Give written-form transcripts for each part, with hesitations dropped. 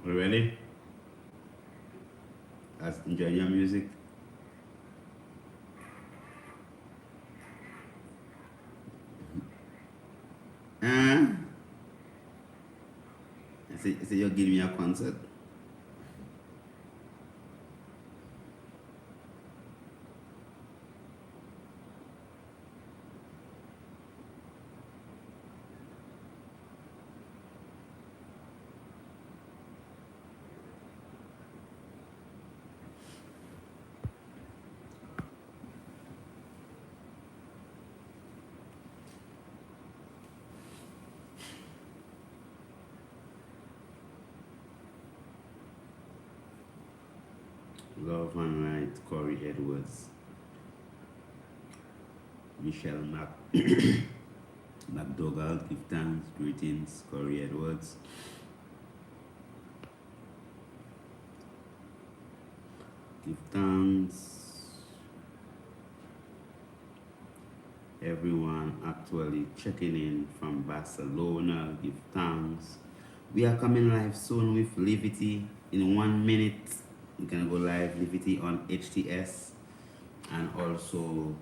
You ready? Let's enjoy your music. Uh, I say you're giving me a concert. Love and Light, Corey Edwards, Michelle McDougall, give thanks, greetings, Corey Edwards. Give thanks. Everyone actually checking in from Barcelona, give thanks. We are coming live soon with Livity in 1 minute. We're gonna go live Livity on HTS and also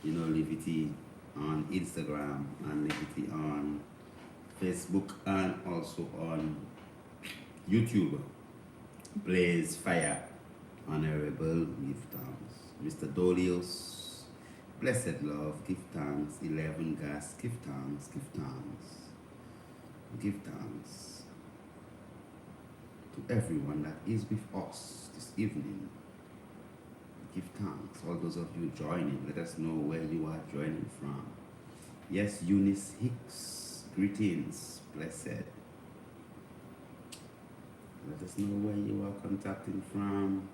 Livity on Instagram and Livity on Facebook and also on YouTube. Blaze Fire, Honorable, give thanks. Mr. Dolios, Blessed Love, give thanks. 11 Gas, give thanks, give thanks. Give thanks to everyone that is with us this evening. Give thanks. All those of you joining, let us know where you are joining from. Yes, Eunice Hicks, greetings, blessed. Let us know where you are contacting from.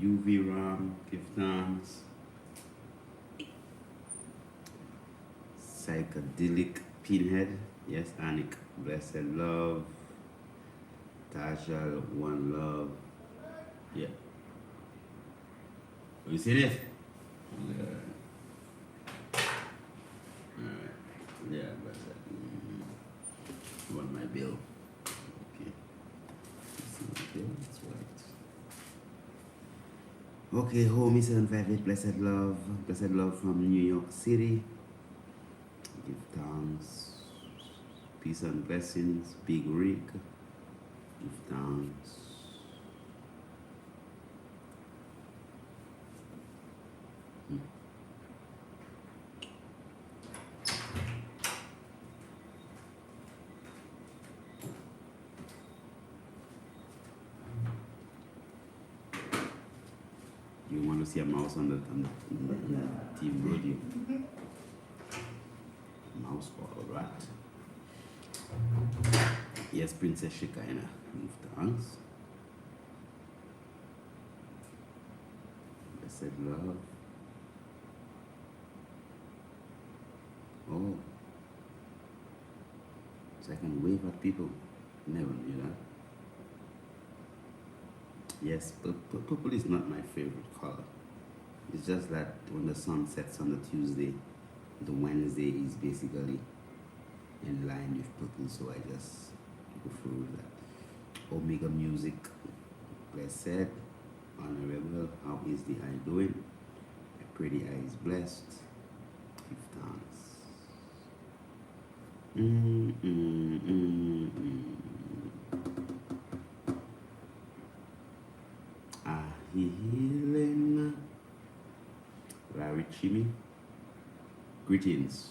UV Ram, give thanks. Psychedelic Pinhead, yes, Anik, blessed love. Tasha, one love. Yeah. Have you seen it? Yeah. Alright. Yeah, but you want my bill? Okay. See my bill? That's right. Okay, homie 758, blessed love from New York City. Give thanks. Peace and blessings, Big Rick. Give thanks. You want to see a mouse on the team radio? Mouse all right. Yes, Princess Shekinah. Give thanks. Blessed love. Oh. So I can wave at people. Never knew that. Yes, but purple is not my favorite color. It's just that when the sun sets on the Tuesday, the Wednesday is basically in line with purple, so I just go through that. Omega Music, blessed, honorable, how is the eye doing? I pray the eye is blessed. Give thanks. Healing. Larry Chimmy. Greetings.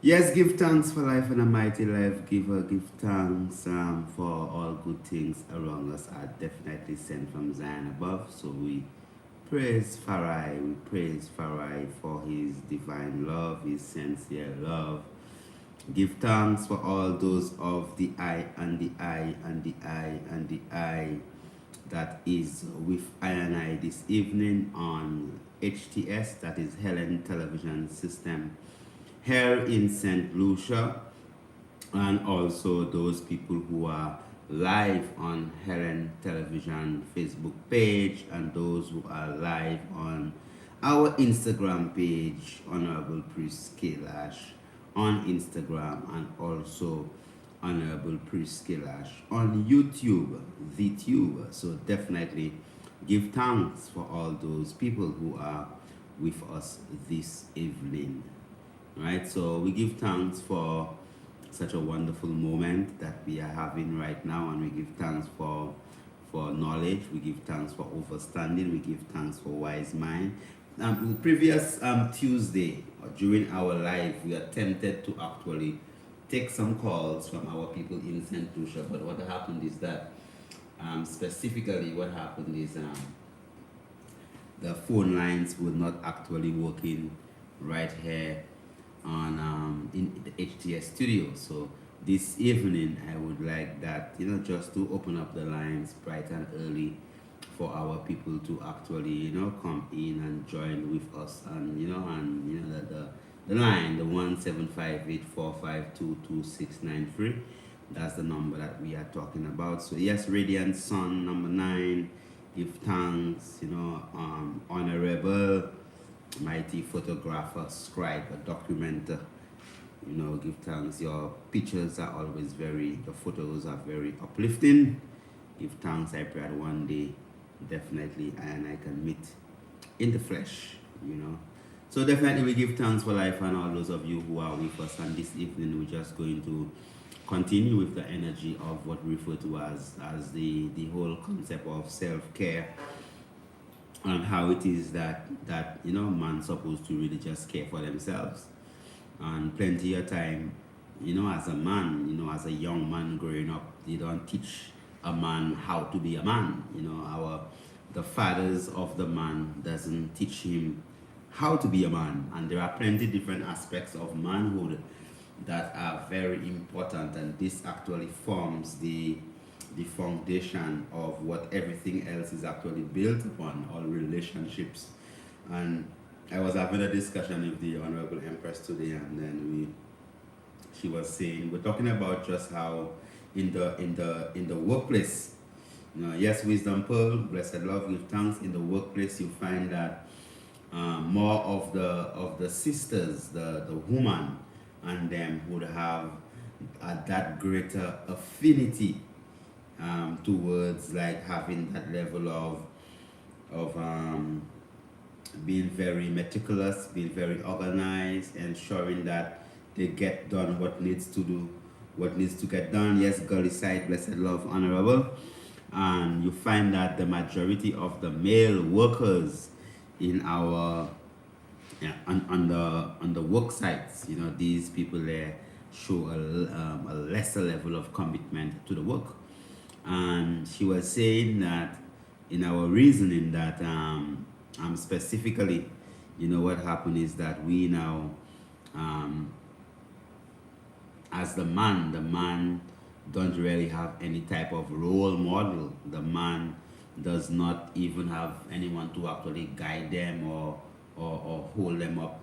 Yes, give thanks for life and a mighty life giver. Give thanks for all good things around us are definitely sent from Zion above. So we praise Farai. We praise Farai for his divine love, his sincere love. Give thanks for all those of the I and the I and the I and the I that is with I and I this evening on HTS, that is Helen Television System, here in St. Lucia, and also those people who are live on Helen Television Facebook page, and those who are live on our Instagram page, Honorable Priest Kailash on Instagram, and also Honorable Priest Kailash on YouTube, the Tube. So definitely give thanks for all those people who are with us this evening. Right? So we give thanks for such a wonderful moment that we are having right now, and we give thanks for knowledge, we give thanks for understanding, we give thanks for wise mind. The previous Tuesday, during our live, we attempted to actually take some calls from our people in St. Lucia, but what happened is that specifically what happened is the phone lines were not actually working right here on in the HTS studio. So this evening I would like that, just to open up the lines bright and early for our people to actually, come in and join with us, and the line, the 17584522693, that's the number that we are talking about. So yes, Radiant Sun number 9, give thanks, honorable mighty photographer, scribe, a documenter, give thanks. Your pictures are always the photos are very uplifting. Give thanks. I pray that one day, definitely, and I can meet in the flesh, So definitely we give thanks for life, and all those of you who are with us. And this evening we're just going to continue with the energy of what we refer to as the whole concept of self-care, and how it is that man's supposed to really just care for themselves. And plenty of time, as a man, as a young man growing up, they don't teach a man how to be a man. The fathers of the man doesn't teach him how to be a man. And there are plenty different aspects of manhood that are very important, and this actually forms the foundation of what everything else is actually built upon, all relationships. And I was having a discussion with the Honorable Empress today, and then she was saying, we're talking about just how in the workplace, yes, wisdom pearl, blessed love, give thanks. In the workplace, you find that more of the sisters, the woman, and them would have that greater affinity towards like having that level of being very meticulous, being very organized, ensuring that they get done what needs to get done. Yes, Gully side, blessed love, honorable. And you find that the majority of the male workers in our on the work sites, these people there show a lesser level of commitment to the work. And she was saying that in our reasoning that specifically, what happened is that we now, as the man don't really have any type of role model. The man does not even have anyone to actually guide them or hold them up.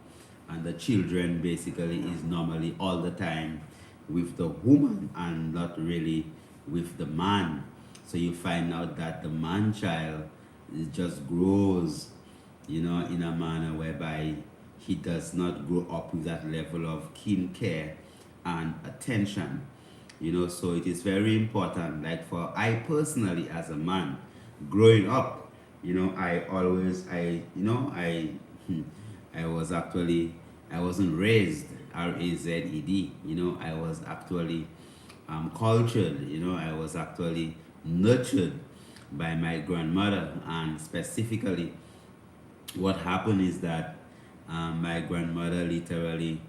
And the children basically is normally all the time with the woman and not really with the man. So you find out that the man child just grows, in a manner whereby he does not grow up with that level of keen care and attention. So it is very important. Like for I personally as a man, growing up, I wasn't raised RAZED, I was actually cultured, I was actually nurtured by my grandmother. And specifically what happened is that my grandmother literally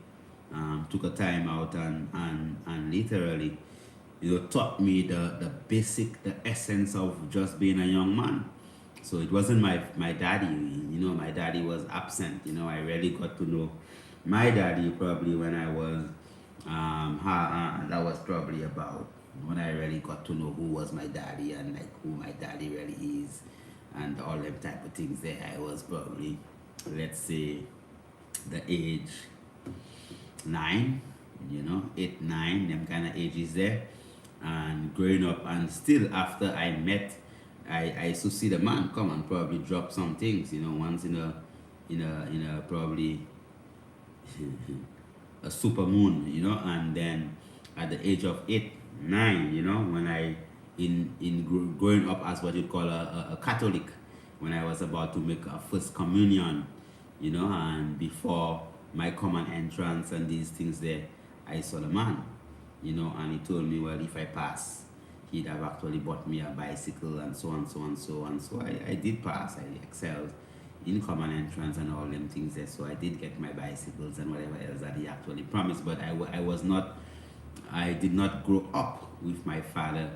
took a time out and literally taught me the basic, the essence of just being a young man. So it wasn't my daddy, my daddy was absent. I really got to know my daddy probably when I was that was probably about when I really got to know who was my daddy and like who my daddy really is and all them type of things there. I was probably, let's say, the age 9, 8, 9, them kind of ages there. And growing up, and still after I met, I used to see the man come and probably drop some things, once in a probably a super moon, and then at the age of 8, 9, when I growing up as what you'd call a Catholic, when I was about to make a first communion, and before my common entrance and these things there, I saw the man, and he told me, well, if I pass, he'd have actually bought me a bicycle and so on, so on, so on. So I did pass, I excelled in common entrance and all them things there. So I did get my bicycles and whatever else that he actually promised. But I did not grow up with my father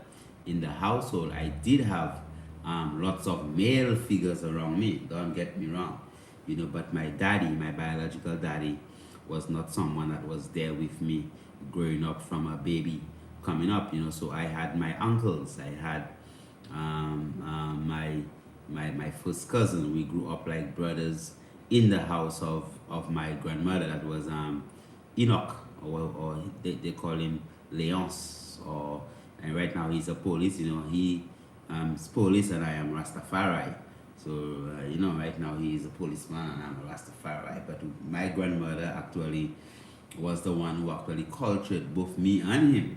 in the household. I did have lots of male figures around me, don't get me wrong. But my daddy, my biological daddy, was not someone that was there with me growing up from a baby coming up. So I had my uncles, I had my first cousin. We grew up like brothers in the house of my grandmother, that was Enoch, or they call him Leonce, and right now he's a police. He is police and I am Rastafari. So right now he is a policeman and I'm a Rastafari. But my grandmother actually was the one who actually cultured both me and him.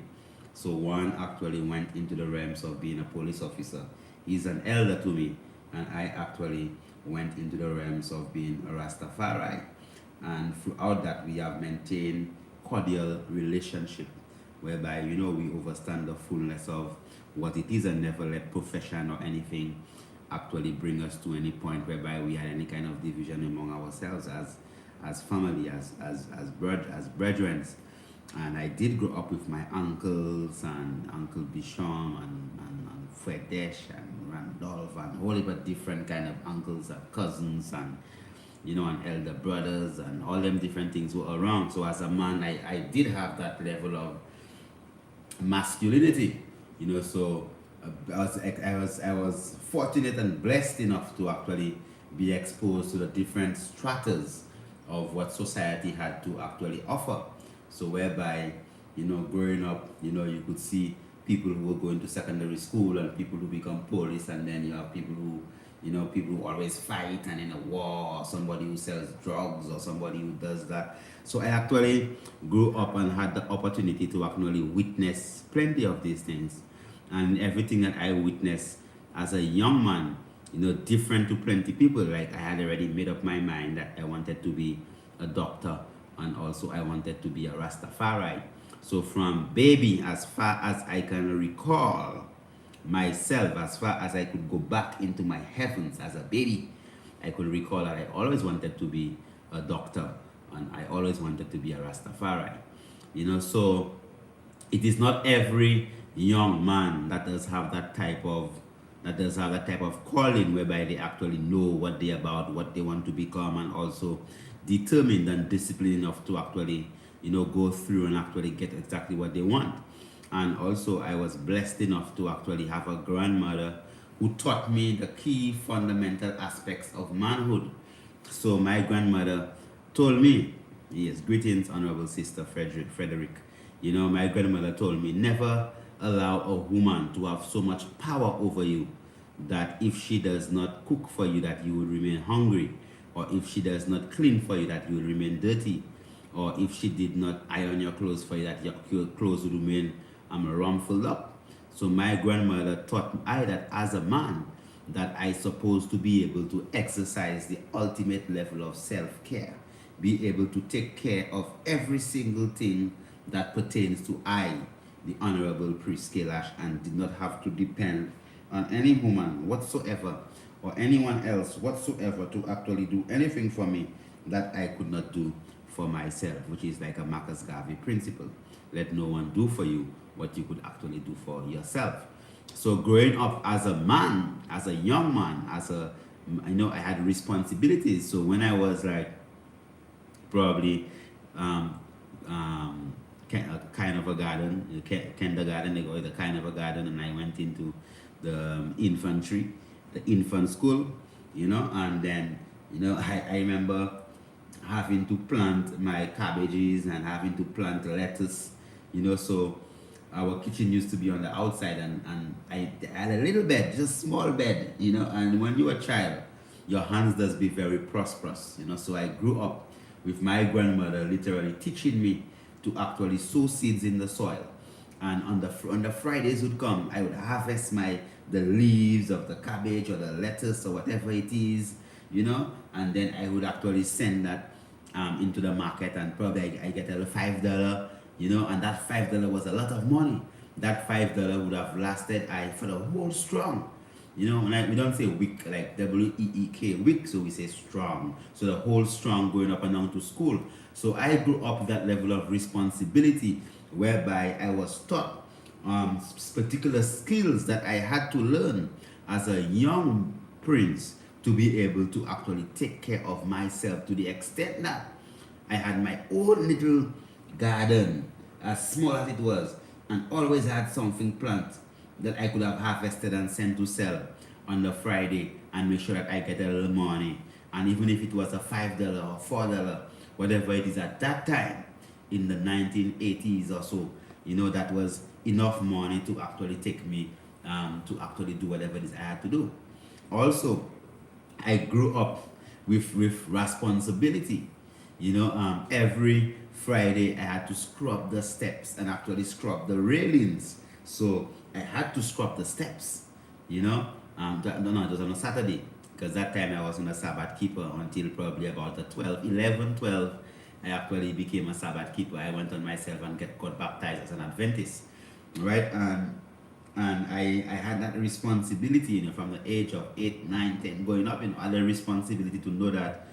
So one actually went into the realms of being a police officer. He's an elder to me, and I actually went into the realms of being a Rastafari. And throughout that, we have maintained cordial relationship, whereby we understand the fullness of what it is, and never let profession or anything actually bring us to any point whereby we had any kind of division among ourselves as family, as brethren. And I did grow up with my uncles and Uncle Bisham and Fredesh and Randolph and a whole heap of different kind of uncles and cousins and and elder brothers, and all them different things were around. So as a man, I did have that level of masculinity, so I was fortunate and blessed enough to actually be exposed to the different stratas of what society had to actually offer. So whereby, growing up, you could see people who were going to secondary school and people who become police, and then you have people who always fight and in a war, or somebody who sells drugs, or somebody who does that. So I actually grew up and had the opportunity to actually witness plenty of these things. And everything that I witnessed as a young man, different to plenty people. Like I had already made up my mind that I wanted to be a doctor, and also I wanted to be a Rastafari. So from baby, as far as I can recall myself, as far as I could go back into my heavens as a baby, I could recall that I always wanted to be a doctor, and I always wanted to be a Rastafari. So it is not every young man that does have that type of calling, whereby they actually know what they're about, what they want to become, and also determined and disciplined enough to actually go through and actually get exactly what they want. And also I was blessed enough to actually have a grandmother who taught me the key fundamental aspects of manhood. So my grandmother told me, yes, greetings, Honorable Sister Frederick. My grandmother told me, never allow a woman to have so much power over you that if she does not cook for you, that you will remain hungry, or if she does not clean for you, that you will remain dirty, or if she did not iron your clothes for you, that your clothes will remain rumpled up. So my grandmother taught I that as a man, that I supposed to be able to exercise the ultimate level of self-care, be able to take care of every single thing that pertains to I, the Honorable Priest Kailash, and did not have to depend on any woman whatsoever or anyone else whatsoever to actually do anything for me that I could not do for myself, which is like a Marcus Garvey principle. Let no one do for you what you could actually do for yourself. So growing up as a man, as a young man, I had responsibilities. So when I was like probably kind of a garden, kindergarten, they go the kind of a garden, and I went into the infantry, the infant school, and then, I remember having to plant my cabbages and having to plant lettuce, so our kitchen used to be on the outside, and I had a little bed, just small bed, and when you're a child, your hands does be very prosperous, so I grew up with my grandmother literally teaching me to actually sow seeds in the soil. And on the Fridays would come, I would harvest the leaves of the cabbage or the lettuce or whatever it is, and then I would actually send that into the market, and probably I get a $5, and that $5 was a lot of money. That $5 would have lasted I for the whole strong. We don't say week like WEEK week, so we say strong. So the whole strong going up and down to school. So I grew up with that level of responsibility whereby I was taught particular skills that I had to learn as a young prince to be able to actually take care of myself, to the extent that I had my own little garden, as small as it was, and always had something planted that I could have harvested and sent to sell on the Friday and make sure that I get a little money. And even if it was a $5 or $4, whatever it is at that time, in the 1980s or so, that was enough money to actually take me to actually do whatever it is I had to do. Also, I grew up with responsibility. Every Friday I had to scrub the steps and actually scrub the railings. So I had to scrub the steps, no, it was on a Saturday, because that time I was on a Sabbath keeper until probably about the 12. I actually became a Sabbath keeper. I went on myself and got baptized as an Adventist, right? And I had that responsibility, from the age of 8, 9, 10, going up, other responsibility to know that,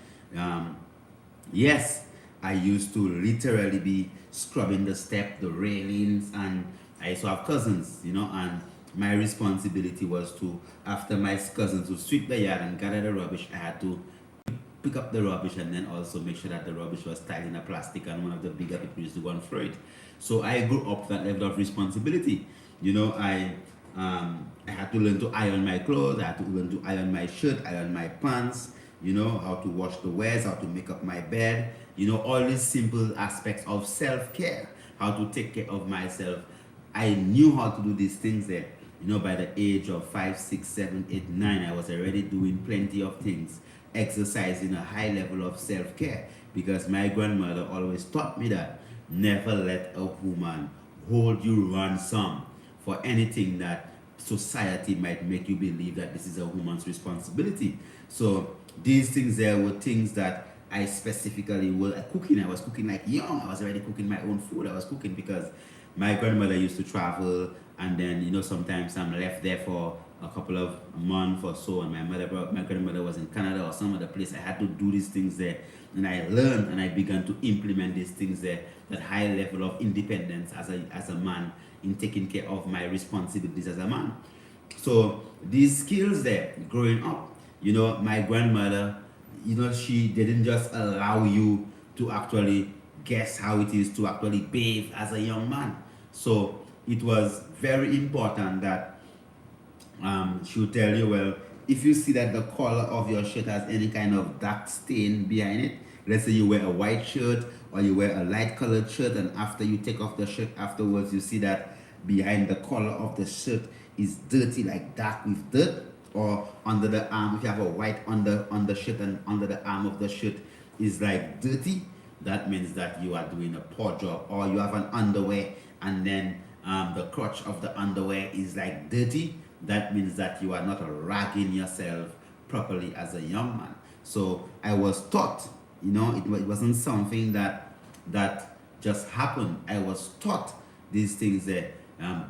yes, I used to literally be scrubbing the step, the railings, and I used to have cousins, and my responsibility was to, after my cousins would sweep the yard and gather the rubbish, I had to pick up the rubbish and then also make sure that the rubbish was tied in a plastic, and one of the bigger people used to go and throw it. So I grew up that level of responsibility. I had to learn to iron my clothes, I had to learn to iron my shirt, iron my pants, how to wash the wares, how to make up my bed, all these simple aspects of self-care, how to take care of myself. I knew how to do these things there. By the age of 5, 6, 7, 8, 9, I was already doing plenty of things, exercising a high level of self-care, because my grandmother always taught me that never let a woman hold you ransom for anything that society might make you believe that this is a woman's responsibility. So these things there were things that I specifically was cooking. I was cooking like young. I was already cooking my own food. I was cooking because my grandmother used to travel, and then sometimes I'm left there for a couple of months or so, and my grandmother was in Canada or some other place. I had to do these things there, and I learned and I began to implement these things there. That high level of independence as a man in taking care of my responsibilities as a man. So these skills there, growing up, my grandmother, she didn't just allow you to actually guess how it is to actually bathe as a young man. So it was very important that she would tell you, well, if you see that the collar of your shirt has any kind of dark stain behind it, let's say you wear a white shirt or you wear a light colored shirt, and after you take off the shirt afterwards, you see that behind the collar of the shirt is dirty, like dark with dirt, or under the arm, if you have a white undershirt and under the arm of the shirt is like dirty, that means that you are doing a poor job. Or you have an underwear and then the crotch of the underwear is like dirty, that means that you are not ragging yourself properly as a young man. So I was taught, it wasn't something that just happened. I was taught these things there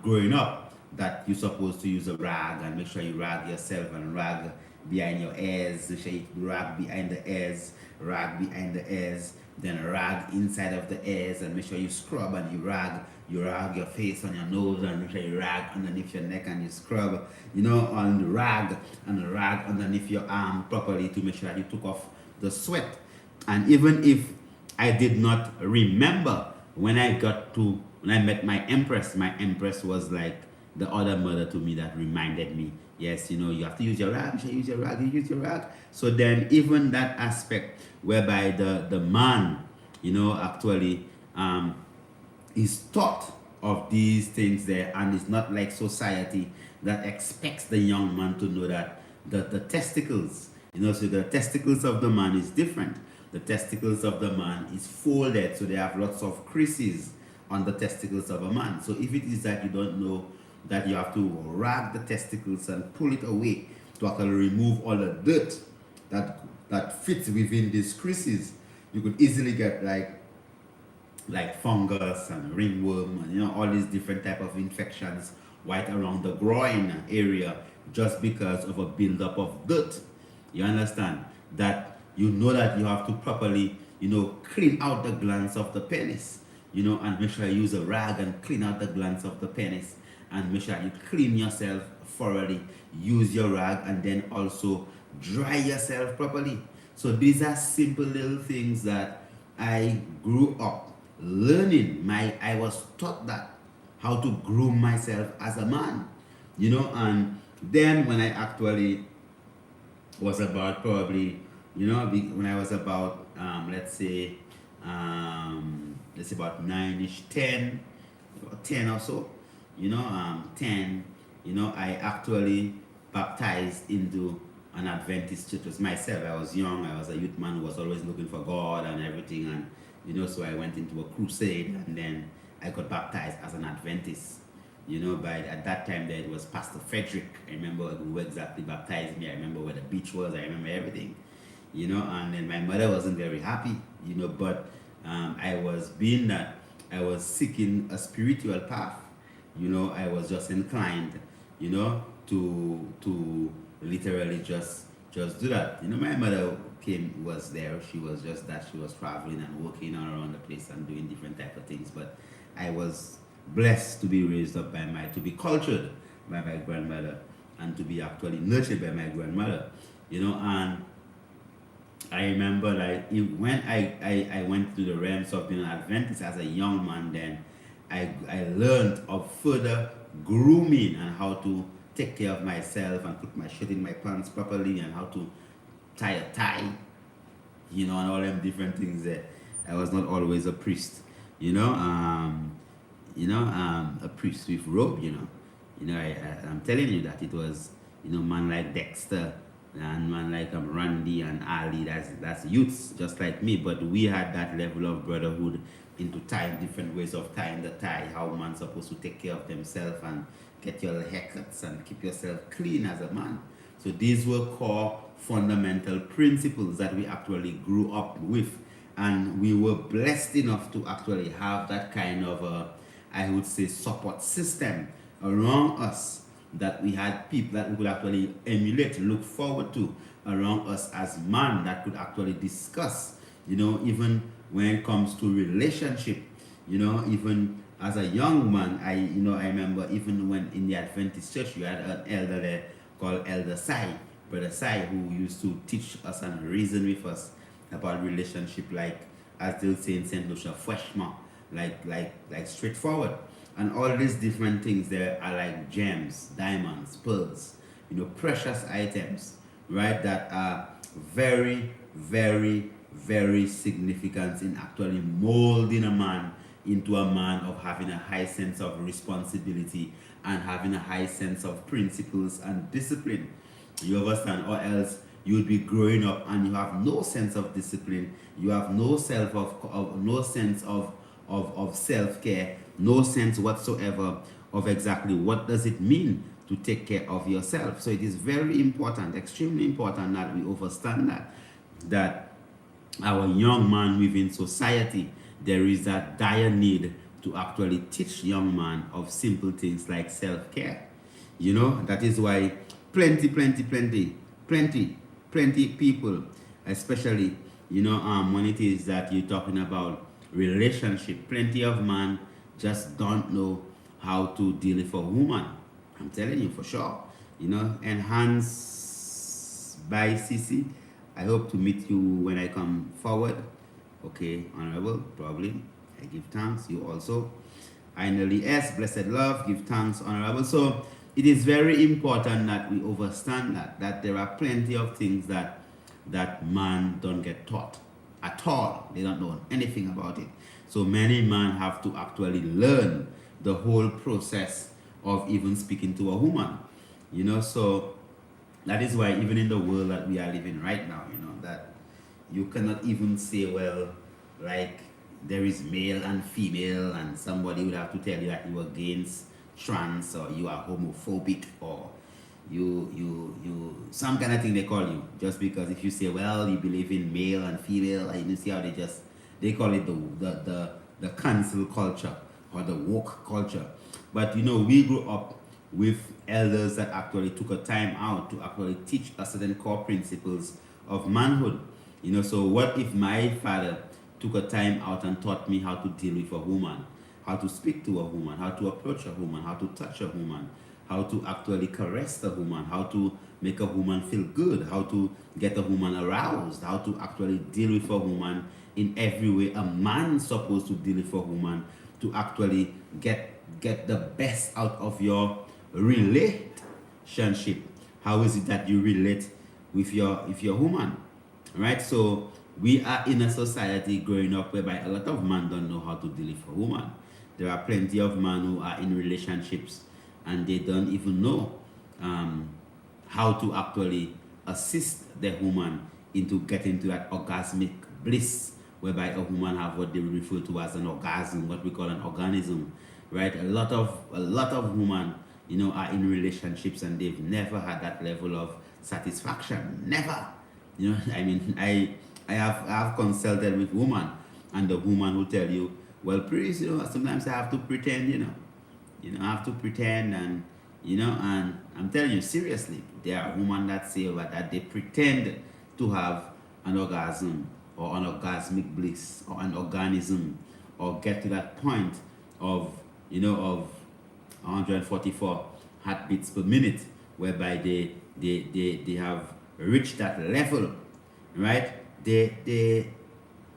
growing up, that you're supposed to use a rag and make sure you rag yourself and rag behind your ears, make sure you rag behind the ears, rag behind the ears, then rag inside of the ears, and make sure you scrub and you rag your face on your nose, and make sure you rag underneath your neck and you scrub, and rag underneath your arm properly to make sure that you took off the sweat. And even if I did not remember, when I met my empress was like the other mother to me that reminded me, yes, you have to use your rag, you use your rag. So then even that aspect whereby the man, actually is taught of these things there, and it's not like society that expects the young man to know that the testicles, so the testicles of the man is different. The testicles of the man is folded, so they have lots of creases on the testicles of a man. So if it is that you don't know that you have to rag the testicles and pull it away to actually remove all the dirt that fits within these creases, you could easily get like fungus and ringworm and all these different type of infections right around the groin area, just because of a buildup of dirt. You understand that that you have to properly clean out the glands of the penis, and make sure you use a rag and clean out the glands of the penis, and make sure you clean yourself thoroughly, use your rag, and then also dry yourself properly. So these are simple little things that I grew up learning. I was taught that how to groom myself as a man, and then when I actually was about probably, when I was about let's say about 9ish, 10 or so, 10, I actually baptized into an Adventist church. It was myself. I was young. I was a youth man who was always looking for God and everything, and so I went into a crusade, and then I got baptized as an Adventist. At that time there it was Pastor Frederick. I remember who exactly baptized me. I remember where the beach was. I remember everything. And then my mother wasn't very happy, but I was being that I was seeking a spiritual path. I was just inclined, to literally just do that. My mother was there. She was just that she was traveling and working all around the place and doing different type of things. But I was blessed to be raised up to be cultured by my grandmother, and to be actually nurtured by my grandmother, and I remember when I went to the realms of being an Adventist as a young man, then I learned of further grooming and how to take care of myself and put my shirt in my pants properly, and how to tie a tie, and all them different things there. I was not always a priest, a priest with robe, I'm telling you that it was, man like Dexter and man like Randy and Ali, that's youths just like me, but we had that level of brotherhood into tying different ways of tying the tie, how man's supposed to take care of themselves and get your haircuts and keep yourself clean as a man. So these were core fundamental principles that we actually grew up with, and we were blessed enough to actually have that kind of I would say support system around us, that we had people that we could actually emulate, look forward to around us as man, that could actually discuss, even when it comes to relationship, even as a young man, I remember even when in the Adventist church, you had an elder there called Elder Sai, Brother Sai, who used to teach us and reason with us about relationship, like, as they'll say in St. Lucia, freshman, like straightforward. And all these different things there are like gems, diamonds, pearls, precious items, right, that are very, very, very significant in actually molding a man into a man of having a high sense of responsibility and having a high sense of principles and discipline. You understand? Or else you would be growing up and you have no sense of discipline, you have no no sense of self-care, no sense whatsoever of exactly what does it mean to take care of yourself. So it is very important, extremely important, that we understand that our young man within society, there is that dire need to actually teach young man of simple things like self-care. That is why plenty people, especially, when it is that you're talking about relationship, plenty of men just don't know how to deal with a woman. I'm telling you for sure. Enhanced by CC. I hope to meet you when I come forward. Okay, Honorable, probably. I give thanks. You also. Finally, S, blessed love, give thanks, Honorable. So it is very important that we understand that there are plenty of things that man don't get taught at all. They don't know anything about it. So many men have to actually learn, the whole process of even speaking to a woman. So that is why even in the world that we are living right now, that you cannot even say, well, like there is male and female, and somebody would have to tell you that you are against trans, or you are homophobic, or you some kind of thing they call you, just because if you say, well, you believe in male and female, and you see how they call it the cancel culture or the woke culture. But we grew up with elders that actually took a time out to actually teach us certain core principles of manhood. So what if my father took a time out and taught me how to deal with a woman, how to speak to a woman, how to approach a woman, how to touch a woman, how to actually caress a woman, how to make a woman feel good, how to get a woman aroused, how to actually deal with a woman in every way a man's supposed to deal with a woman, to actually get the best out of your relationship. How is it that you relate with your woman, right? So we are in a society growing up whereby a lot of men don't know how to deal with a woman. There are plenty of men who are in relationships and they don't even know how to actually assist the woman into getting to that orgasmic bliss, whereby a woman have what they refer to as an orgasm, what we call an organism, right? A lot of women, are in relationships and they've never had that level of satisfaction. Never. I mean, I have consulted with women, and the woman will tell you, well, please, sometimes I have to pretend, I have to pretend, and and I'm telling you seriously, there are women that say that they pretend to have an orgasm or an orgasmic bliss or an organism, or get to that point of 144 heartbeats per minute, whereby they have reached that level, right? The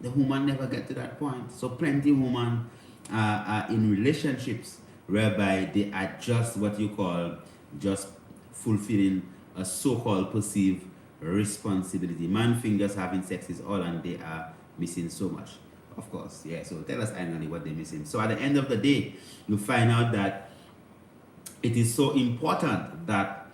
woman never get to that point. So plenty women are in relationships whereby they are just what you call just fulfilling a so-called perceived responsibility. Man think just having sex is all, and they are missing so much. Of course, yeah. So tell us finally what they're missing. So at the end of the day, you find out that it is so important that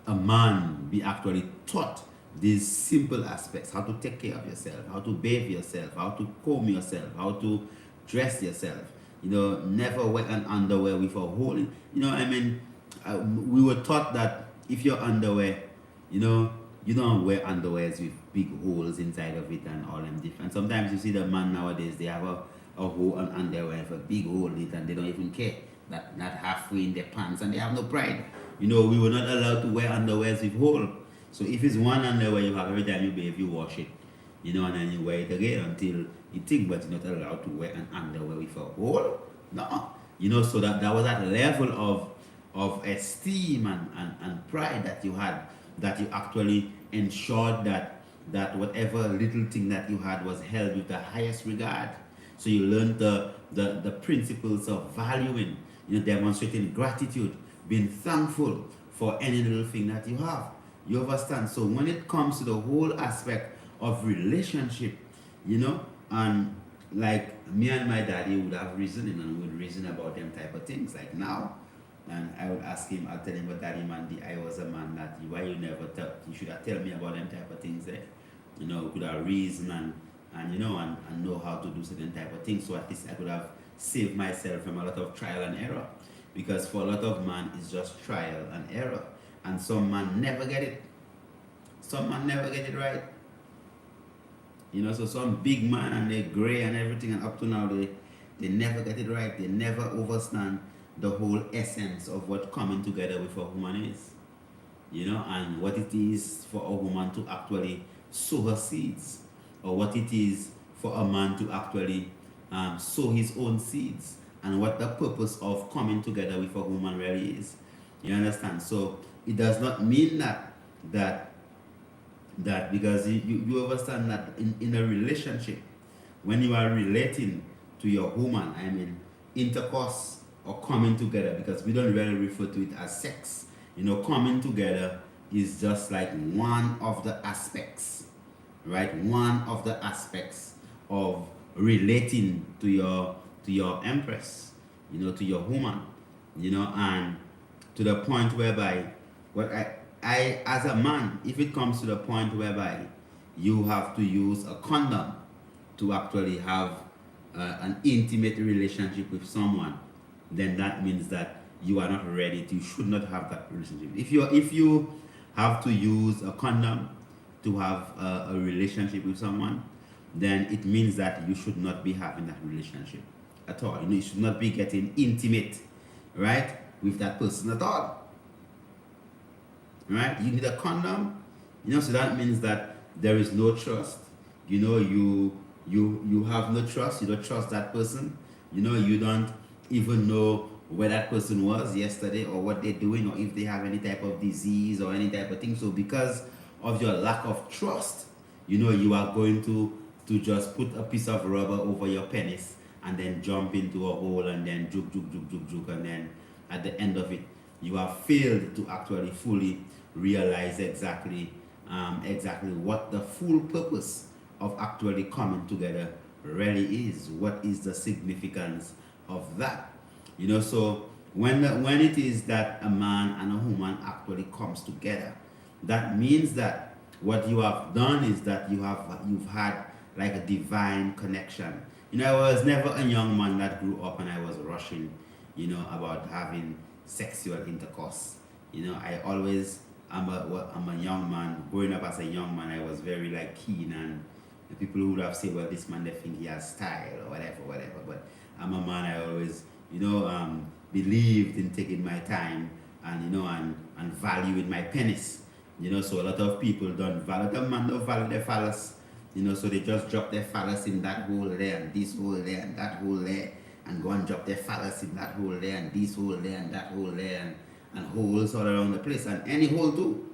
a man be actually taught these simple aspects: how to take care of yourself, how to bathe yourself, how to comb yourself, how to dress yourself. Never wear an underwear with a hole. We were taught that if your underwear, you don't wear underwears with big holes inside of it and all them different. Sometimes you see the man nowadays, they have a hole on underwear with a big hole in it, and they don't even care. That not halfway in their pants, and they have no pride. We were not allowed to wear underwears with hole. So if it's one underwear you have, every time you bathe, you wash it, and then you wear it again until you think, but you're not allowed to wear an underwear with a hole. No. So that was that level of esteem and pride that you had, that you actually ensured that whatever little thing that you had was held with the highest regard. So you learned the principles of valuing, demonstrating gratitude, being thankful for any little thing that you have. You understand? So when it comes to the whole aspect of relationship, and like me and my daddy would have reasoning, and would reason about them type of things like now. And I would ask him, I'll tell him, but daddy man, I was a man that why you never you should have tell me about them type of things there. Could have reason and know how to do certain type of things, so at least I could have saved myself from a lot of trial and error. Because for a lot of man, it's just trial and error. And some man never get it. Some man never get it right. So some big man, and they're gray and everything, and up to now they never get it right. They never understand the whole essence of what coming together with a woman is. And what it is for a woman to actually sow her seeds, or what it is for a man to actually sow his own seeds, and what the purpose of coming together with a woman really is. You understand? So it does not mean that because you understand that in a relationship, when you are relating to your woman, I mean intercourse or coming together, because we don't really refer to it as sex. Coming together is just like one of the aspects, right? One of the aspects of relating to your empress. to your woman, and to the point whereby, what I as a man, if it comes to the point whereby you have to use a condom to actually have an intimate relationship with someone, then that means that you are not ready to, you should not have that relationship. If you have to use a condom to have a relationship with someone, then it means that you should not be having that relationship at all. You should not be getting intimate, right, with that person at all. Right? You need a condom, so that means that there is no trust. You have no trust. You don't trust that person. You don't even know where that person was yesterday, or what they're doing, or if they have any type of disease or any type of thing. So because of your lack of trust, you are going to just put a piece of rubber over your penis and then jump into a hole and then juke, juke, juke, juke, juke, and then at the end of it, you have failed to actually fully realize exactly what the full purpose of actually coming together really is. What is the significance of that? So when it is that a man and a woman actually comes together, that means that what you have done is that you've had like a divine connection. I was never a young man that grew up and I was rushing, about having sexual intercourse. I'm a young man. Growing up as a young man, I was very like keen, and the people who would have said, well, this man, they think he has style or whatever. But I'm a man, I always, believed in taking my time and, and valuing my penis. So a lot of people don't value, the man don't value their phallus. So they just drop their phallus in that hole there, and this hole there, and that hole there, and go and drop their phallus in that hole there, and this hole there, and that hole there, and holes all around the place, and any hole too.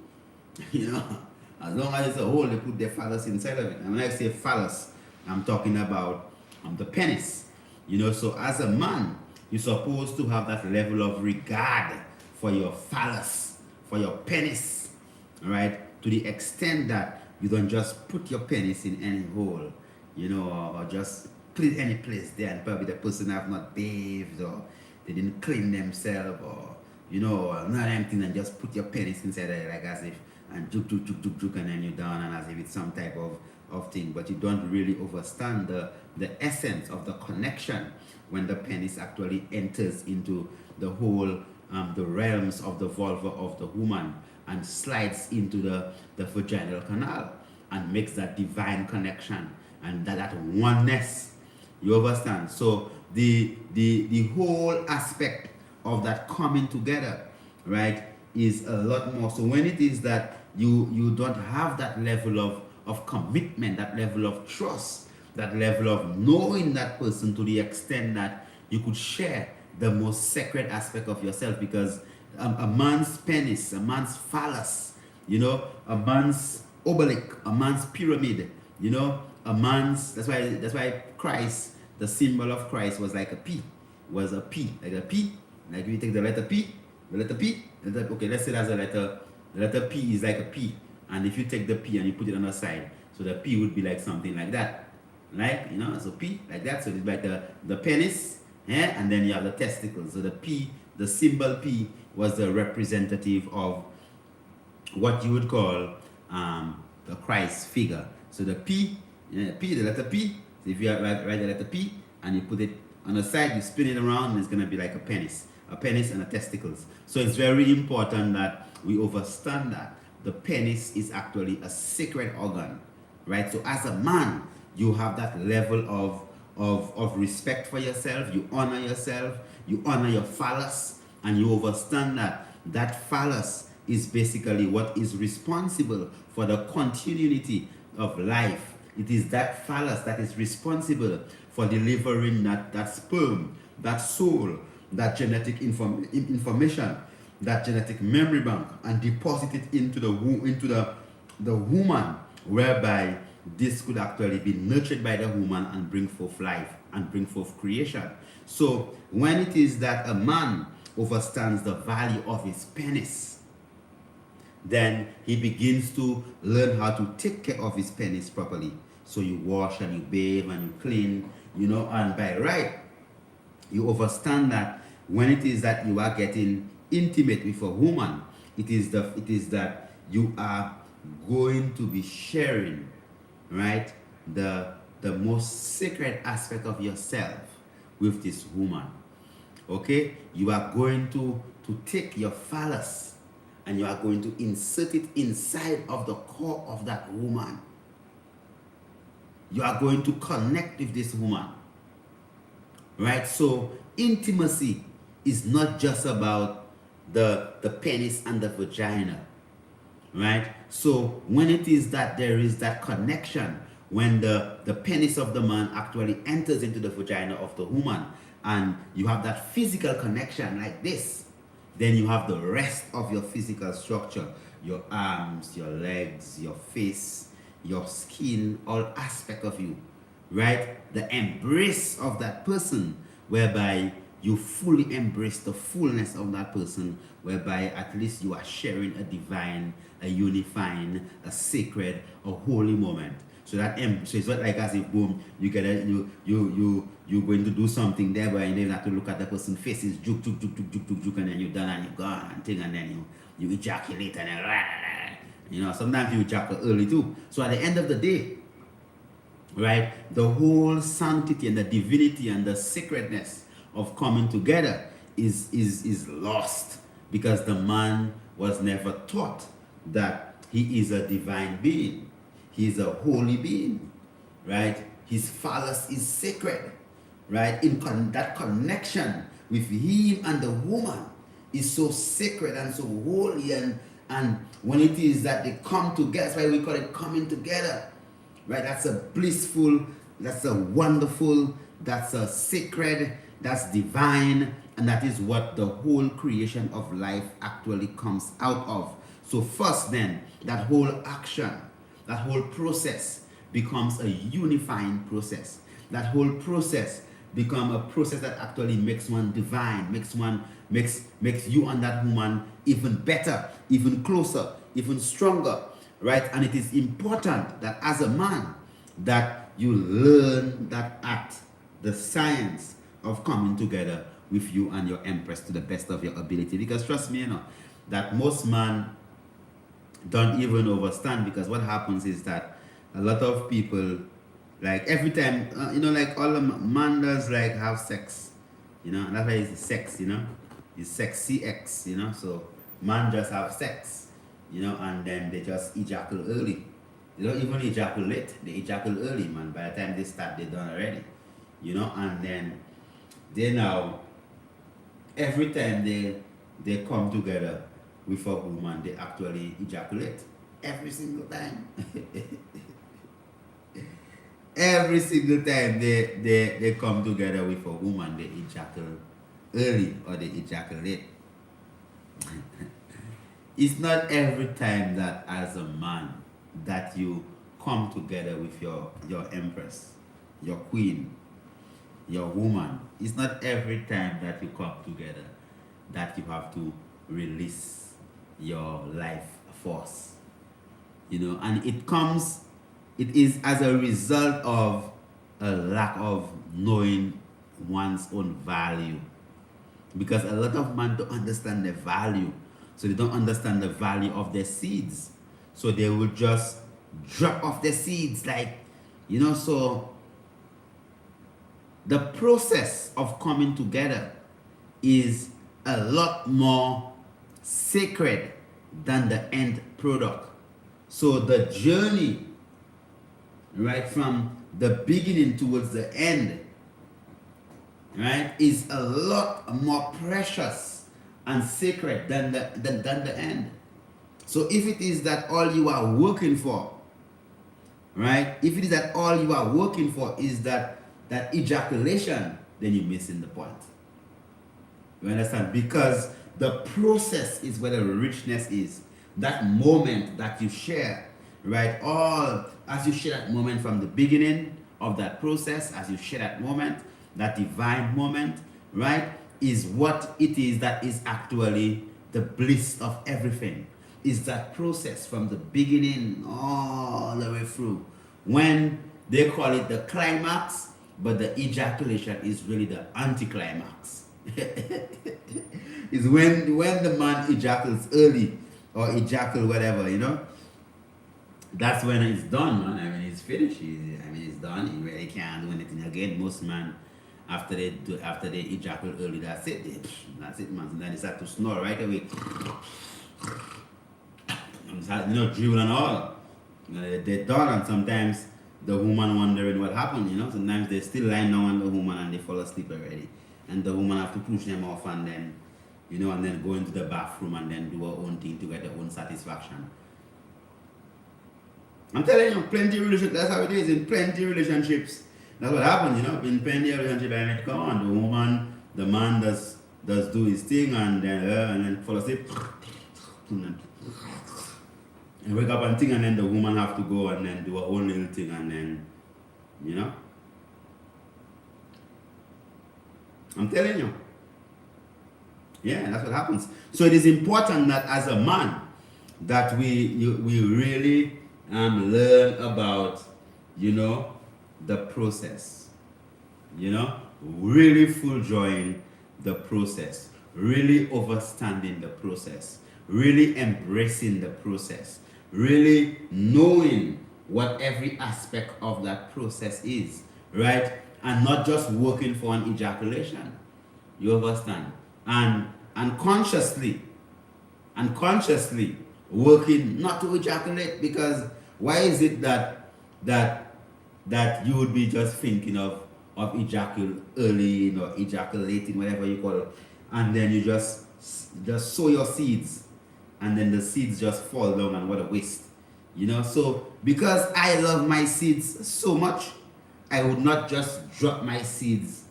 As long as it's a hole, they put their phallus inside of it. And when I say phallus, I'm talking about the penis. So as a man, you're supposed to have that level of regard for your phallus, for your penis, all right? To the extent that you don't just put your penis in any hole, or just put it any place there, and probably the person have not bathed, or they didn't clean themselves, or not empty, and just put your penis inside there like as if, and juke, juke, juke, juke, juke, and then you're down, and as if it's some type of thing. But you don't really understand the essence of the connection when the penis actually enters into the whole, the realms of the vulva of the woman, and slides into the vaginal canal and makes that divine connection and that oneness. You understand? So the whole aspect of that coming together, right, is a lot more. So when it is that you don't have that level of commitment, that level of trust, that level of knowing that person to the extent that you could share the most sacred aspect of yourself, because a man's penis, a man's phallus, a man's obelisk, a man's pyramid, a man's, that's why Christ, the symbol of Christ was like a P, was a P, like a P. Like if you take the letter P, okay, let's say that's a letter, the letter P is like a P, and if you take the P and you put it on the side, so the P would be like something like that, like, so P, like that, so it's like the penis, and then you have the testicles. So the P, the symbol P, was the representative of what you would call the Christ figure. So the P, the letter P, so if you write the letter P, and you put it on the side, you spin it around, and it's going to be like a penis and a testicles. So it's very important that we understand that the penis is actually a sacred organ, right? So as a man, you have that level of respect for yourself, you honor yourself, you honor your phallus, and you understand that phallus is basically what is responsible for the continuity of life. It is that phallus that is responsible for delivering that sperm, that soul, that genetic information, that genetic memory bank, and deposit it into the woman, whereby this could actually be nurtured by the woman and bring forth life and bring forth creation. So when it is that a man understands the value of his penis, then he begins to learn how to take care of his penis properly. So you wash and you bathe and you clean, and by right, You understand that when it is that you are getting intimate with a woman, it is that you are going to be sharing, right, the most sacred aspect of yourself with this woman. Okay, you are going to take your phallus and you are going to insert it inside of the core of that woman. You are going to connect with this woman, right? So intimacy is not just about the penis and the vagina, right? So when it is that there is that connection, when the penis of the man actually enters into the vagina of the woman, and you have that physical connection like this, then you have the rest of your physical structure, your arms, your legs, your face, your skin, all aspect of you, right? The embrace of that person, whereby you fully embrace the fullness of that person, whereby at least you are sharing a divine, a unifying, a sacred, a holy moment. So that so it's not like as if boom, you get a you're going to do something there, but you don't have to look at the person's face, is juk juk juk juk juk juk juk, and then you're done and you're gone and thing, and then you ejaculate and then you know, sometimes you ejaculate early too. So at the end of the day, right, the whole sanctity and the divinity and the sacredness of coming together is lost, because the man was never taught that he is a divine being. He is a holy being, right? His phallus is sacred, right? That connection with him and the woman is so sacred and so holy, and when it is that they come together, that's why we call it coming together, right? That's a blissful, that's a wonderful, that's a sacred, that's divine, and that is what the whole creation of life actually comes out of. So first then, that whole action, that whole process becomes a unifying process. That whole process becomes a process that actually makes one divine, makes you and that woman even better, even closer, even stronger, right? And it is important that as a man, that you learn that art, the science of coming together with you and your empress to the best of your ability. Because trust me, you know, that most men don't even understand, because what happens is that a lot of people, like every time, you know, like all the man does like have sex, you know, and that's why it's sex, you know, it's sexy X, you know, so man just have sex, you know, and then they just ejaculate early. They don't even ejaculate, they ejaculate early, man. By the time they start, they're done already, you know, and then they now, every time they come together with a woman, they actually ejaculate every single time. Every single time they come together with a woman, they ejaculate early or they ejaculate. It's not every time that as a man that you come together with your empress, your queen, your woman. It's not every time that you come together that you have to release your life force, you know, and it is as a result of a lack of knowing one's own value, because a lot of men don't understand their value, so they don't understand the value of their seeds, so they will just drop off their seeds, like, you know. So the process of coming together is a lot more sacred than the end product. So the journey, right, from the beginning towards the end, right, is a lot more precious and sacred than the end. So if it is that all you are working for, right, if it is that all you are working for is that ejaculation, then you're missing the point. You understand? Because the process is where the richness is. That moment that you share, right? All as you share that moment from the beginning of that process, as you share that moment, that divine moment, right, is what it is that is actually the bliss of everything. Is that process from the beginning all the way through. When they call it the climax, but the ejaculation is really the anticlimax. Is when the man ejaculates early or ejaculate whatever, you know, that's when it's done, man. I mean, it's finished. It's done. You really can't do anything again. Most men, after they ejaculate early, that's it. That's it, man. And then they start to snore right away. And start, dribble and all. They're done, and sometimes the woman wondering what happened. Sometimes they're still lying down on the woman and they fall asleep already, and the woman have to push them off and then, and then go into the bathroom and then do her own thing to get her own satisfaction. I'm telling you, plenty of relationships, that's how it is in plenty of relationships. That's what happens, in plenty of relationships. I mean, come on, the man does do his thing and then fall asleep. And wake up and think, and then the woman have to go and then do her own little thing, and then, I'm telling you. Yeah, that's what happens. So it is important that as a man, that we really learn about, the process. Really full joying the process. Really understanding the process. Really embracing the process. Really knowing what every aspect of that process is, right? And not just working for an ejaculation. You understand? And consciously working not to ejaculate, because why is it that you would be just thinking of ejaculating early, ejaculating, whatever you call it, and then you just sow your seeds, and then the seeds just fall down, and what a waste. So because I love my seeds so much, I would not just drop my seeds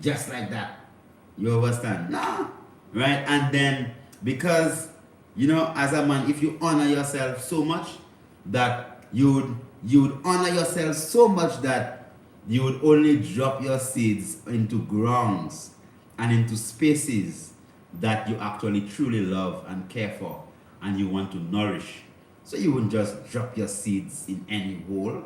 just like that. You understand? Nah. Right? And then because, as a man, if you honor yourself so much that you would honor yourself so much that you would only drop your seeds into grounds and into spaces that you actually truly love and care for and you want to nourish. So you wouldn't just drop your seeds in any hole.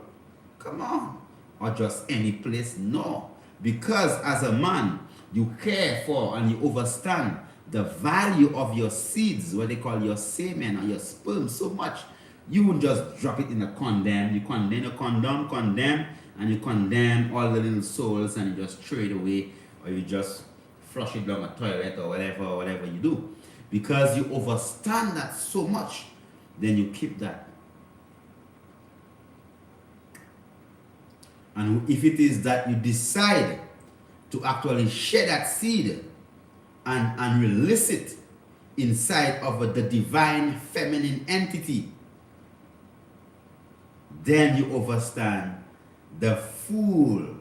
Come on. Or just any place. No. Because as a man, you care for and you understand the value of your seeds, what they call your semen or your sperm, so much. You wouldn't just drop it in a condemn. You condemn, and you condemn all the little souls and you just throw it away, or you just flush it down a toilet or whatever you do. Because you understand that so much, then you keep that. And if it is that you decide to actually share that seed and release it inside of the divine feminine entity, then you understand the full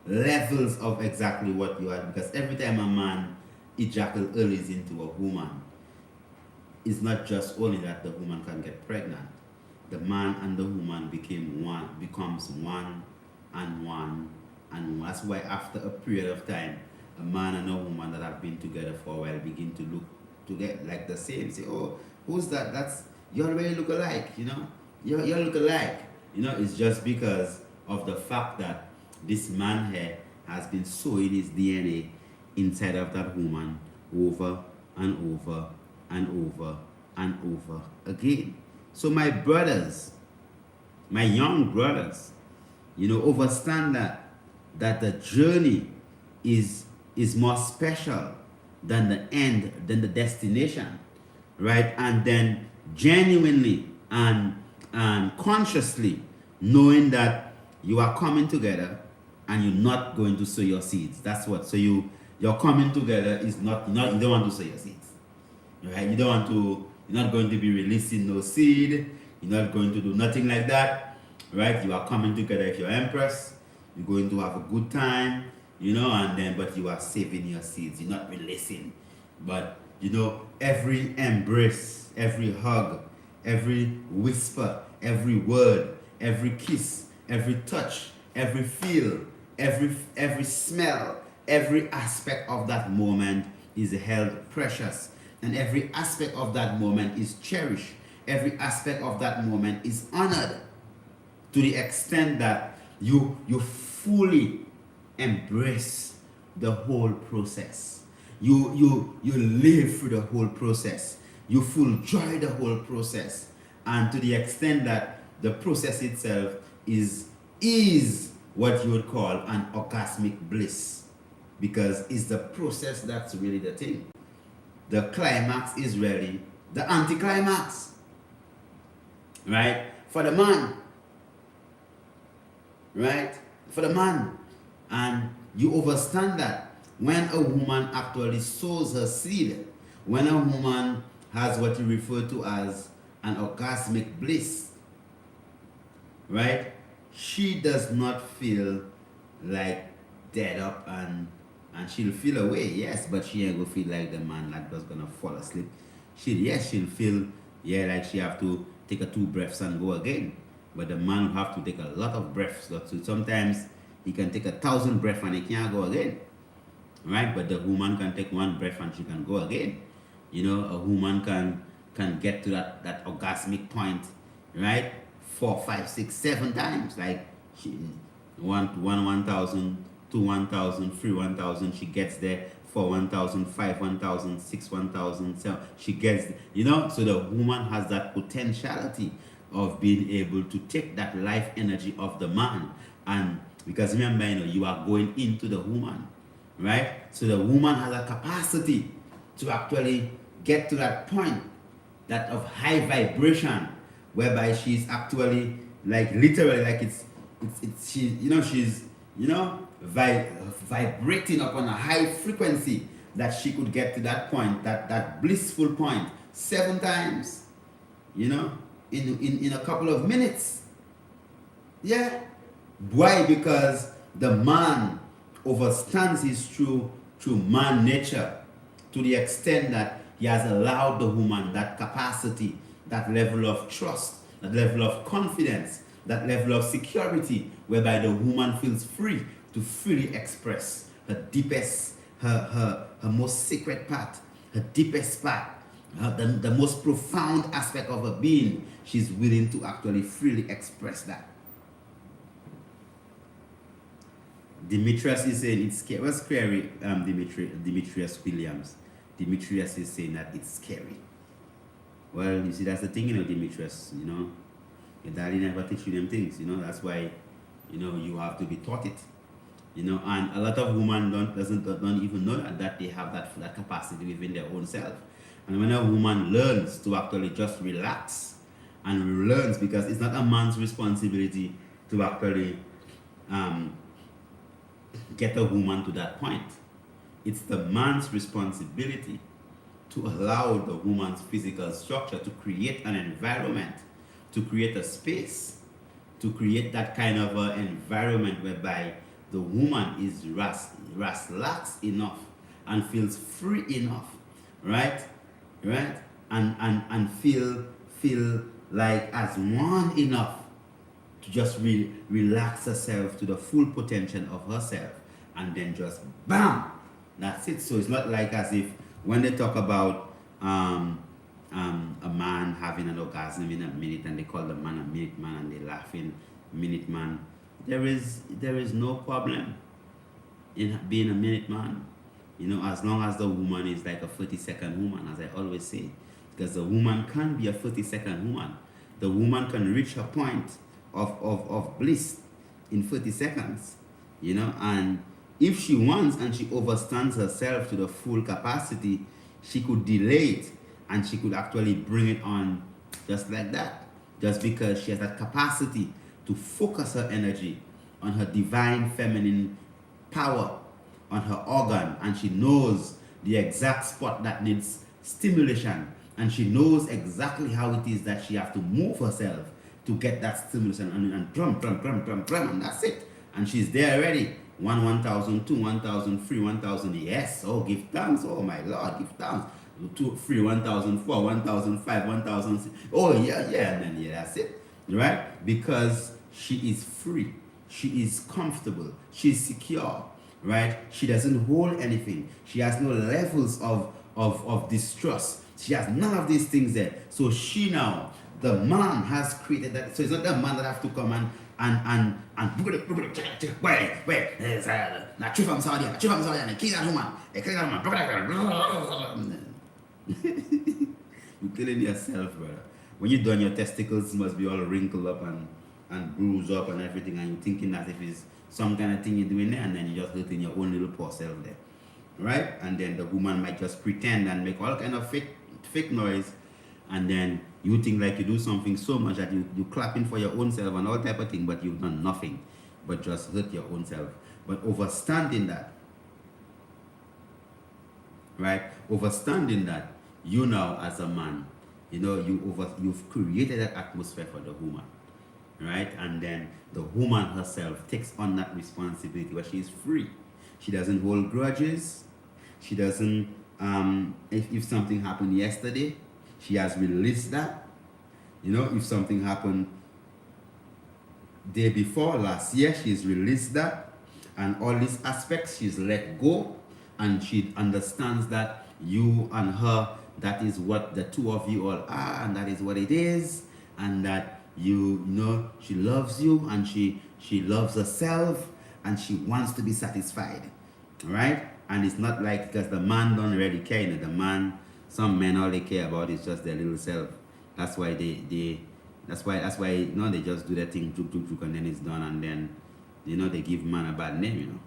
levels of exactly what you are. Because every time a man ejaculates early into a woman, it's not just only that the woman can get pregnant. The man and the woman becomes one and one. And that's why after a period of time, a man and a woman that have been together for a while begin to look together like the same. Say, oh, who's that? You already look alike, You look alike. It's just because of the fact that this man here has been sowing his DNA inside of that woman over and over and over and over again. So my brothers, my young brothers, understand that the journey is more special than the end, than the destination, right? And then genuinely and consciously knowing that you are coming together and you're not going to sow your seeds. That's what. So you're coming together is not, you don't want to sow your seeds, right? You're not going to be releasing no seed. You're not going to do nothing like that, right? You are coming together if you're Empress. You're going to have a good time, but you are saving your seeds. You're not releasing. But, every embrace, every hug, every whisper, every word, every kiss, every touch, every feel, every smell, every aspect of that moment is held precious. And every aspect of that moment is cherished. Every aspect of that moment is honored. to the extent that you fully embrace the whole process. You live through the whole process. You full joy the whole process, and to the extent that the process itself is what you would call an orgasmic bliss, because it's the process that's really the thing. The climax is really the anticlimax, right? For the man, right? For the man. And you understand that when a woman actually sows her seed, when a woman has what you refer to as an orgasmic bliss, right? She does not feel like dead up, and she'll feel away, yes, but she ain't gonna feel like the man that was gonna fall asleep. She'll feel, yeah, like she have to take a 2 breaths and go again. But the man will have to take a lot of breaths. So sometimes he can take 1,000 breaths and he can't go again, right? But the woman can take 1 breath and she can go again. You know, a woman can get to that orgasmic point, right? 4, 5, 6, 7 times. Like she 1,000, 2, 1,000, 3, 1,000. She gets there. 4, 1,000, 5, 1,000, 6, 1,000. So she gets, you know. So the woman has that potentiality of being able to take that life energy of the man, and because remember, you know, you are going into the woman, right? So the woman has a capacity to actually get to that point, that of high vibration, whereby she's actually like literally like it's she, you know, she's, you know, vibrating upon a high frequency, that she could get to that point, that blissful point 7 times, you know, in a couple of minutes. Yeah. Why? Because the man overstands his true man nature, to the extent that he has allowed the woman that capacity, that level of trust, that level of confidence, that level of security, whereby the woman feels free to freely express her deepest, her most secret part, her deepest part, the most profound aspect of her being. She's willing to actually freely express that. Demetrius is saying it's scary. What's scary, Demetrius Williams? Demetrius is saying that it's scary. Well, you see, that's the thing, you know, Demetrius, you know. Your daddy never teach you them things, you know. That's why, you know, you have to be taught it. You know, and a lot of women don't even know that they have that capacity within their own self. And when a woman learns to actually just relax, and learns, because it's not a man's responsibility to actually get a woman to that point. It's the man's responsibility to allow the woman's physical structure to create an environment, to create a space, to create that kind of an environment whereby the woman is relaxed enough and feels free enough, right? And feel like as one enough to just relax herself to the full potential of herself, and then just bam, that's it. So it's not like as if when they talk about a man having an orgasm in a minute, and they call the man a minute man, and they laughing minute man, there is no problem in being a minute man, you know, as long as the woman is like a 30-second woman, as I always say. Because the woman can be a 30-second woman. The woman can reach a point of bliss in 30 seconds, you know. And if she wants and she overstands herself to the full capacity, she could delay it, and she could actually bring it on just like that, just because she has that capacity to focus her energy on her divine feminine power, on her organ, and she knows the exact spot that needs stimulation, and she knows exactly how it is that she has to move herself to get that stimulation, and drum, and that's it. And she's there already. 1,000, 2, 1,000, 3, 1,000. Yes, oh, give thanks. Oh my Lord, give thanks. 2, 3, 1,000, 4, 1,000, 5, 1,000. Oh yeah, and then yeah, that's it, right? Because she is free, she is comfortable, she's secure, right? She doesn't hold anything. She has no levels of distrust. She has none of these things there. So she now The man has created that. So it's not the man that have to come and wait, now true from Saudi, and kill that woman, kill that woman. You're killing yourself, brother. When you're done, your testicles must be all wrinkled up and bruised up and everything, and you're thinking that if it's some kind of thing you're doing there, and then you're just hurting your own little poor self there, right? And then the woman might just pretend and make all kind of fake noise, and then you think like you do something so much that you clapping for your own self and all type of thing, but you've done nothing but just hurt your own self. But overstanding that, right? Overstanding that, you now as a man, you know, you've created that atmosphere for the woman, right? And then the woman herself takes on that responsibility where she is free. She doesn't hold grudges. She doesn't, if something happened yesterday, she has released that. You know, if something happened day before, last year, she's released that. And all these aspects, she's let go. And she understands that you and her, that is what the two of you all are, and that is what it is. And that you know, she loves you, and she loves herself, and she wants to be satisfied. Right? And it's not like, because the man don't really care, you know, the man, some men, all they care about is just their little self. That's why that's why you know, they just do their thing, and then it's done, and then, you know, they give man a bad name, you know,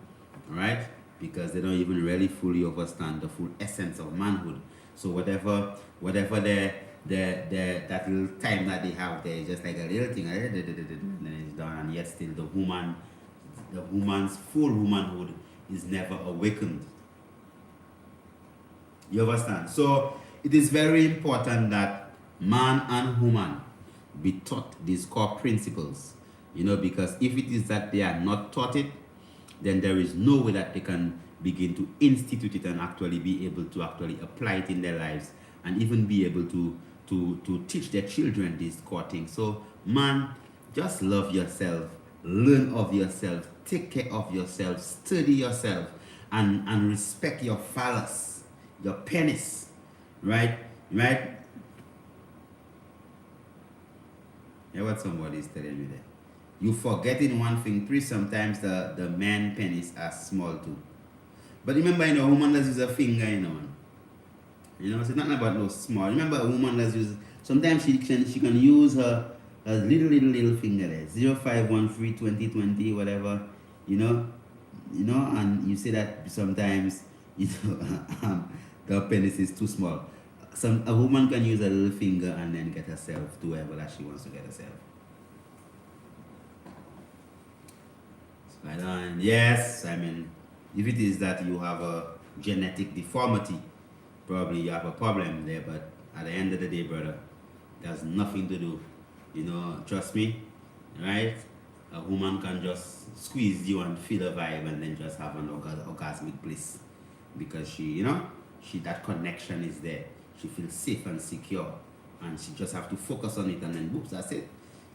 right? Because they don't even really fully understand the full essence of manhood. So whatever that little time that they have there is just like a little thing, and then it's done, and yet still the woman's full womanhood is never awakened. You understand? So it is very important that man and woman be taught these core principles, you know, because if it is that they are not taught it, then there is no way that they can begin to institute it and actually be able to actually apply it in their lives, and even be able to teach their children these core things. So man, just love yourself, learn of yourself, take care of yourself, study yourself, and respect your phallus, your penis, right? Yeah, what somebody is telling me there. You forgetting one thing, please. Sometimes the man penis are small too. But remember, you know, a woman does use a finger, you know, man. You know, so it's not about no small. Remember, a woman does use, sometimes she can use her little finger there, 0513 2020, whatever, you know, and you say that sometimes, you know, the penis is too small. A woman can use a little finger and then get herself to wherever that she wants to get herself. Right on. Yes, I mean, if it is that you have a genetic deformity, probably you have a problem there, but at the end of the day, brother, there's nothing to do. You know, trust me, right? A woman can just squeeze you and feel a vibe and then just have an orgasmic bliss, because that connection is there. She feels safe and secure, and she just have to focus on it, and then whoops, that's it.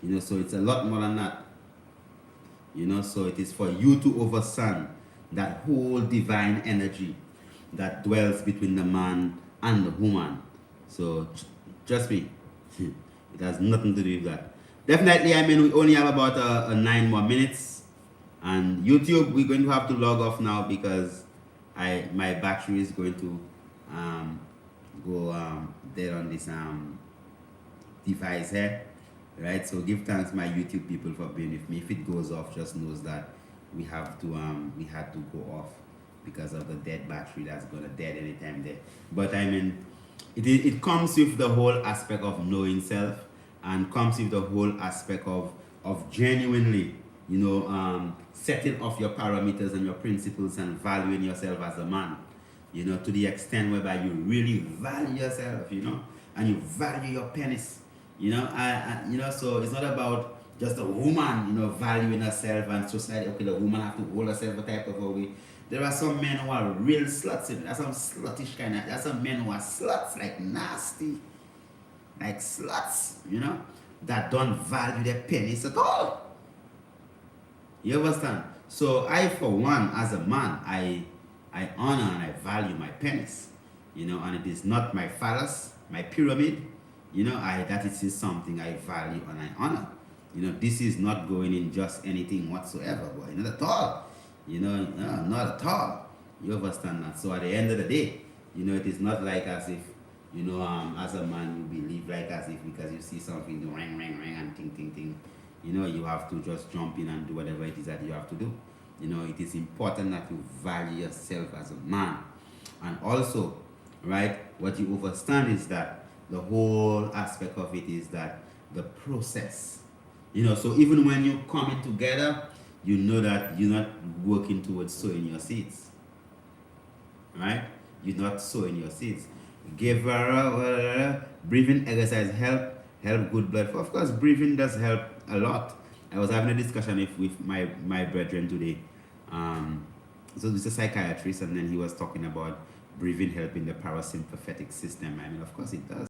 You know, so it's a lot more than that. You know, so it is for you to understand that whole divine energy that dwells between the man and the woman. So trust me, it has nothing to do with that. Definitely, I mean, we only have about 9 more minutes, and YouTube, we're going to have to log off now, because my battery is going to go dead on this device here, right? So give thanks my YouTube people for being with me. If it goes off, just knows that we had to go off because of the dead battery that's gonna dead anytime there. But I mean, it comes with the whole aspect of knowing self, and comes with the whole aspect of genuinely, you know, setting off your parameters and your principles and valuing yourself as a man, you know, to the extent whereby you really value yourself, you know, and you value your penis, you know, you know, so it's not about just a woman, you know, valuing herself and society, okay, the woman have to hold herself a type of a way. There are some men who are real sluts, there are some sluttish kind of, there are some men who are sluts, like nasty, like sluts, you know, that don't value their penis at all. You understand? So I, for one, as a man, I honor and I value my penis, you know, and it is not my phallus, my pyramid, That is something I value and I honor. This is not going in just anything whatsoever, boy. Not at all. No, not at all. You understand that? So at the end of the day, it is not like as if, as a man, you believe like as if because you see something do ring, ring, ring, and ting, ting, ting, you have to just jump in and do whatever it is that you have to do. It is important that you value yourself as a man. And also, right, what you understand is that the whole aspect of it is that the process. So even when you're coming together, you know that you're not working towards sowing your seeds, right? You're not sowing your seeds. Give breathing exercise help good blood flow. Of course, breathing does help a lot. I was having a discussion with my brethren today. So this is a psychiatrist, and then he was talking about breathing helping the parasympathetic system. I mean, of course, it does.